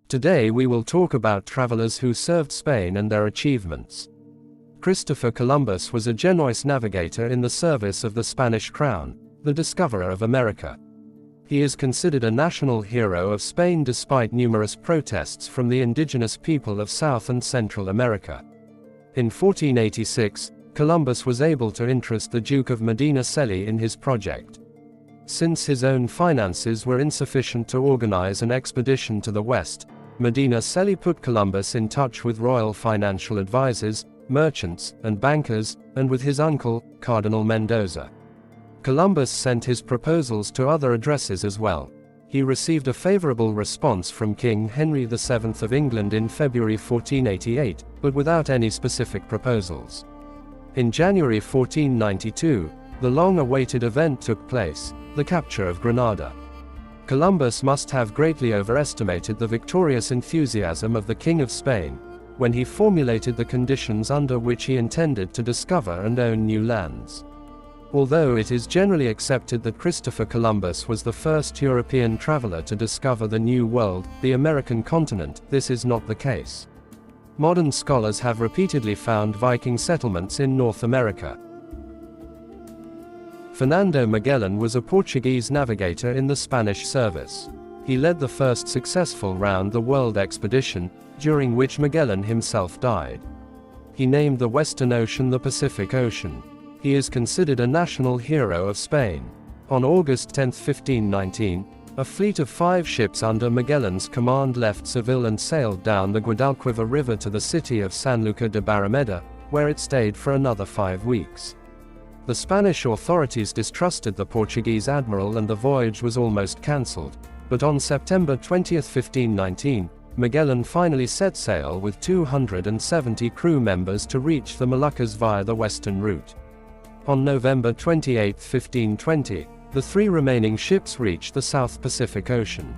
Today we will talk about travelers who served Spain and their achievements. Christopher Columbus was a Genoese navigator in the service of the Spanish crown, the discoverer of America. He is considered a national hero of Spain despite numerous protests from the indigenous people of South and Central America. In 1486, Columbus was able to interest the Duke of Medina Celi in his project. Since his own finances were insufficient to organize an expedition to the west, Medina Celi put Columbus in touch with royal financial advisors, merchants, and bankers, and with his uncle, Cardinal Mendoza. Columbus sent his proposals to other addresses as well. He received a favorable response from King Henry VII of England in February 1488, but without any specific proposals. In January 1492, the long-awaited event took place, the capture of Granada. Columbus must have greatly overestimated the victorious enthusiasm of the King of Spain, when he formulated the conditions under which he intended to discover and own new lands. Although it is generally accepted that Christopher Columbus was the first European traveler to discover the New World, the American continent, this is not the case. Modern scholars have repeatedly found Viking settlements in North America. Fernando Magellan was a Portuguese navigator in the Spanish service. He led the first successful round-the-world expedition, during which Magellan himself died. He named the Western Ocean the Pacific Ocean. He is considered a national hero of Spain. On August 10, 1519, a fleet of 5 ships under Magellan's command left Seville and sailed down the Guadalquivir River to the city of Sanlúcar de Barrameda, where it stayed for another 5 weeks. The Spanish authorities distrusted the Portuguese admiral and the voyage was almost cancelled, but on September 20, 1519, Magellan finally set sail with 270 crew members to reach the Moluccas via the western route. On November 28, 1520, the 3 remaining ships reached the South Pacific Ocean.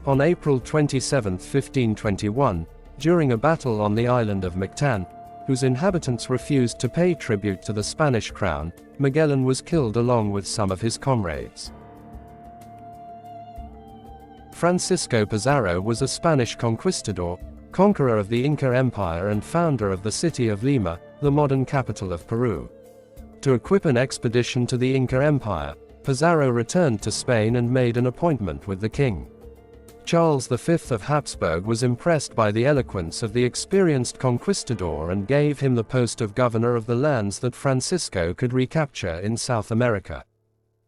On April 27, 1521, during a battle on the island of Mactan, whose inhabitants refused to pay tribute to the Spanish crown, Magellan was killed along with some of his comrades. Francisco Pizarro was a Spanish conquistador, conqueror of the Inca Empire and founder of the city of Lima, the modern capital of Peru. To equip an expedition to the Inca Empire, Pizarro returned to Spain and made an appointment with the king. Charles V of Habsburg was impressed by the eloquence of the experienced conquistador and gave him the post of governor of the lands that Francisco could recapture in South America.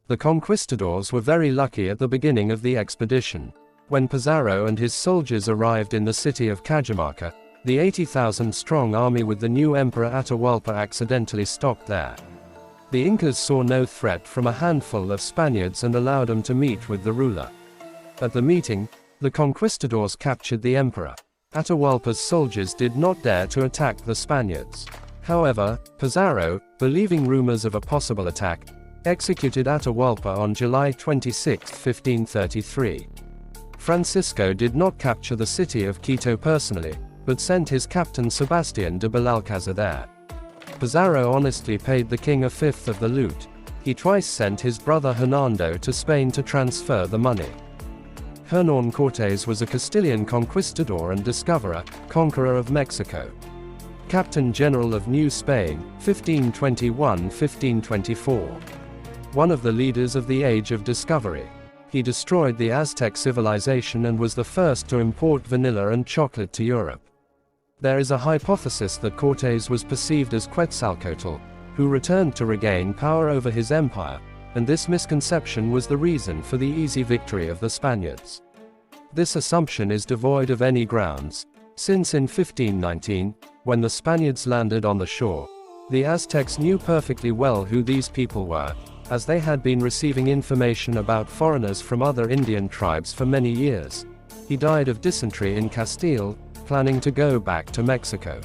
The conquistadors were very lucky at the beginning of the expedition. When Pizarro and his soldiers arrived in the city of Cajamarca, the 80,000-strong army with the new Emperor Atahualpa accidentally stopped there. The Incas saw no threat from a handful of Spaniards and allowed them to meet with the ruler. At the meeting, the conquistadors captured the emperor. Atahualpa's soldiers did not dare to attack the Spaniards. However, Pizarro, believing rumors of a possible attack, executed Atahualpa on July 26, 1533. Francisco did not capture the city of Quito personally, but sent his captain Sebastián de Belalcázar there. Pizarro honestly paid the king a fifth of the loot. He twice sent his brother Hernando to Spain to transfer the money. Hernán Cortés was a Castilian conquistador and discoverer, conqueror of Mexico. Captain General of New Spain, 1521-1524. One of the leaders of the Age of Discovery. He destroyed the Aztec civilization and was the first to import vanilla and chocolate to Europe. There is a hypothesis that Cortés was perceived as Quetzalcoatl, who returned to regain power over his empire, and this misconception was the reason for the easy victory of the Spaniards. This assumption is devoid of any grounds, since in 1519, when the Spaniards landed on the shore, the Aztecs knew perfectly well who these people were, as they had been receiving information about foreigners from other Indian tribes for many years. He died of dysentery in Castile, planning to go back to Mexico.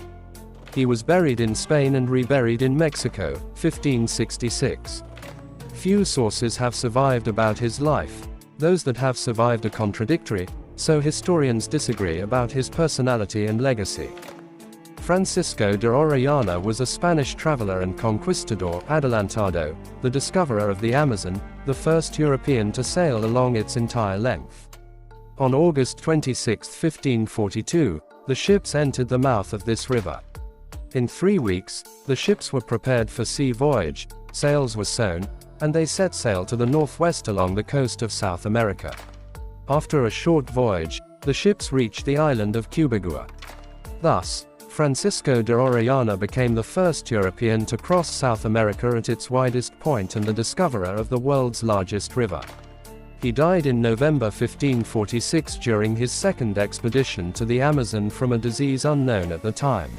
He was buried in Spain and reburied in Mexico, 1566. Few sources have survived about his life. Those that have survived are contradictory, so historians disagree about his personality and legacy. Francisco de Orellana was a Spanish traveler and conquistador, adelantado, the discoverer of the Amazon, the first European to sail along its entire length. On August 26, 1542, the ships entered the mouth of this river. In 3 weeks, the ships were prepared for sea voyage, sails were sewn, and they set sail to the northwest along the coast of South America. After a short voyage, the ships reached the island of Cubagua. Thus, Francisco de Orellana became the first European to cross South America at its widest point and the discoverer of the world's largest river. He died in November 1546 during his second expedition to the Amazon from a disease unknown at the time.